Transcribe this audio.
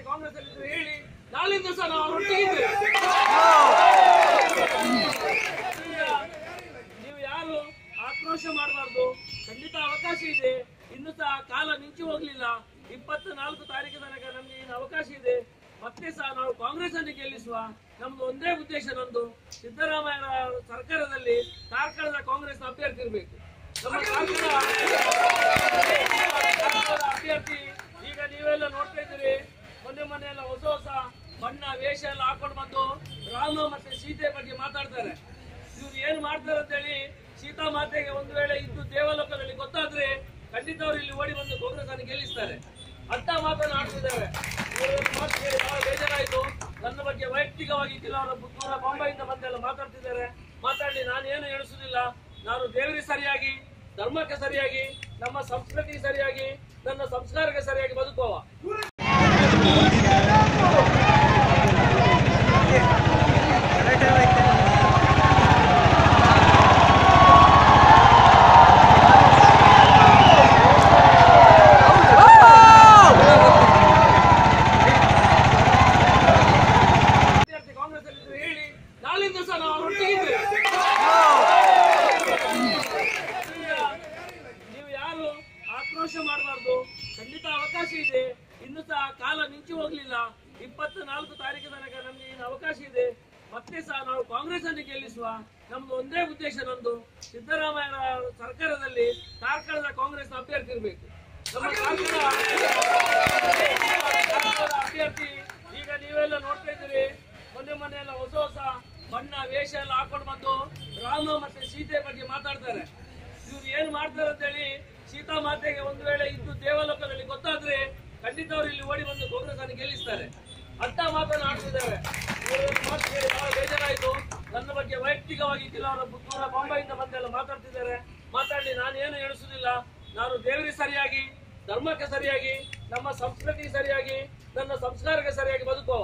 ಕಾಂಗ್ರೆಸ್ ಅಲ್ಲಿ ಹೇಳಿ ನಾಳಿಂದ ಸಹ ನಾವು ಒಟ್ಟಿಗಿದ್ದೇವೆ. ನೀವು ಯಾರು ಆಕ್ರೋಶ ಮಾಡಬಾರ್ದು. ಖಂಡಿತ ಅವಕಾಶ ಇದೆ, ಇನ್ನು ಸಹ ಕಾಲ ಮಿಂಚಿ ಹೋಗ್ಲಿಲ್ಲ. 24 ತಾರೀಕು ತನಕ ನಮ್ಗೆ ಇನ್ನು ಅವಕಾಶ ಇದೆ. ಮತ್ತೆ ಸಹ ನಾವು ಕಾಂಗ್ರೆಸ್ ಅನ್ನು ಗೆಲ್ಲಿಸುವ ನಮ್ದು ಒಂದೇ ಉದ್ದೇಶ. ನಂದು ಸಿದ್ದರಾಮಯ್ಯ ಸರ್ಕಾರದಲ್ಲಿ ಕಾರ್ಕಳದ ಕಾಂಗ್ರೆಸ್ ಅಭ್ಯರ್ಥಿ ಇರಬೇಕು. ನಮ್ಮ ಅಭ್ಯರ್ಥಿ ಈಗ ನೀವೆಲ್ಲ ನೋಡ್ತಾ ಇದ್ದೀರಿ, ಮೊನ್ನೆ ಎಲ್ಲ ಹೊಸ ಬಣ್ಣ ವೇಷ ಎಲ್ಲ ಹಾಕೊಂಡು ಬಂದು ರಾಮ ಮತ್ತೆ ಸೀತೆ ಬಗ್ಗೆ ಮಾತಾಡ್ತಾರೆ. ಇವ್ರು ಏನ್ ಮಾಡ್ತಾರೆ ಅಂತ ಹೇಳಿ ಸೀತಾ ಮಾತೆಗೆ ಒಂದು ವೇಳೆ ಇದ್ದು ದೇವಲೋಕದಲ್ಲಿ ಗೊತ್ತಾದ್ರೆ ಖಂಡಿತ ಅವರು ಇಲ್ಲಿ ಓಡಿ ಬಂದು ಕಾಂಗ್ರೆಸ್ ಅನ್ನು ಗೆಲ್ಲಿಸ್ತಾರೆ ಅಂತ ಮಾತನ್ನು ಆಡ್ತಿದ್ದಾರೆ. ಮಾತು ಕೇಳಿ ಬಹಳ ಬೇಜಾರಾಯ್ತು. ನನ್ನ ಬಗ್ಗೆ ವೈಯಕ್ತಿಕವಾಗಿ ಕೆಲವರು ದೂರ ಬಾಂಬೆಯಿಂದ ಬಂದೆಲ್ಲ ಮಾತಾಡ್ತಿದ್ದಾರೆ. ಮಾತಾಡಲಿ, ನಾನು ಏನು ಎಣಿಸುದಿಲ್ಲ. ನಾನು ದೇವರಿಗೆ ಸರಿಯಾಗಿ, ಧರ್ಮಕ್ಕೆ ಸರಿಯಾಗಿ, ನಮ್ಮ ಸಂಸ್ಕೃತಿಗೆ ಸರಿಯಾಗಿ, ನನ್ನ ಸಂಸ್ಕಾರಕ್ಕೆ ಸರಿಯಾಗಿ ಬದುಕುವ. ನೀವು ಯಾರು ಆಕ್ರೋಶ ಮಾಡಬಾರ್ದು. ಖಂಡಿತ ಅವಕಾಶ ಇದೆ, ಇನ್ನು ಸಹ ಕಾಲ ಮಿಂಚಿ ಹೋಗ್ಲಿಲ್ಲ. 24 ತಾರೀಕು ತನಕ ನಮ್ಗೆ ಇನ್ನು ಅವಕಾಶ ಇದೆ. ಮತ್ತೆ ಸಹ ನಾವು ಕಾಂಗ್ರೆಸ್ ಅನ್ನು ಗೆಲ್ಲಿಸುವ ನಮ್ದು ಒಂದೇ ಉದ್ದೇಶ. ನಂದು ಸಿದ್ದರಾಮಯ್ಯ ಸರ್ಕಾರದಲ್ಲಿ ಕಾರ್ಕಳದ ಕಾಂಗ್ರೆಸ್ ಅಭ್ಯರ್ಥಿ ಇರಬೇಕು. ನಮ್ಮ ಅಭ್ಯರ್ಥಿ ಈಗ ನೀವೆಲ್ಲ ನೋಡ್ತಾ ಇದ್ದೀರಿ, ಮೊನ್ನೆ ಎಲ್ಲ ಹೊಸ ಬಣ್ಣ ವೇಷ ಎಲ್ಲ ಹಾಕೊಂಡು ಬಂದು ರಾಮ ಮತ್ತೆ ಸೀತೆ ಬಗ್ಗೆ ಮಾತಾಡ್ತಾರೆ. ಇವ್ರು ಏನ್ ಮಾಡ್ತಾರೆ ಅಂತ ಹೇಳಿ ಸೀತಾ ಮಾತೆಗೆ ಒಂದು ವೇಳೆ ಇದ್ದು ದೇವಲೋಕದಲ್ಲಿ ಗೊತ್ತಾದ್ರೆ ಖಂಡಿತ ಅವರು ಇಲ್ಲಿ ಓಡಿ ಬಂದು ಕಾಂಗ್ರೆಸ್ ಅನ್ನು ಗೆಲ್ಲಿಸ್ತಾರೆ ಅಂತ ಮಾತನ್ನು ಆಡ್ತಿದ್ದಾರೆ. ಮಾತು ಕೇಳಿ ಬಹಳ ಬೇಜಾರಾಯ್ತು. ನನ್ನ ಬಗ್ಗೆ ವೈಯಕ್ತಿಕವಾಗಿ ಕೆಲವರು ದೂರ ಬಾಂಬೆಯಿಂದ ಬಂದೆಲ್ಲ ಮಾತಾಡ್ತಿದ್ದಾರೆ. ಮಾತಾಡಲಿ, ನಾನು ಏನು ಎಣಿಸುದಿಲ್ಲ. ನಾನು ದೇವರಿಗೆ ಸರಿಯಾಗಿ, ಧರ್ಮಕ್ಕೆ ಸರಿಯಾಗಿ, ನಮ್ಮ ಸಂಸ್ಕೃತಿಗೆ ಸರಿಯಾಗಿ, ನನ್ನ ಸಂಸ್ಕಾರಕ್ಕೆ ಸರಿಯಾಗಿ ಬದುಕುವ.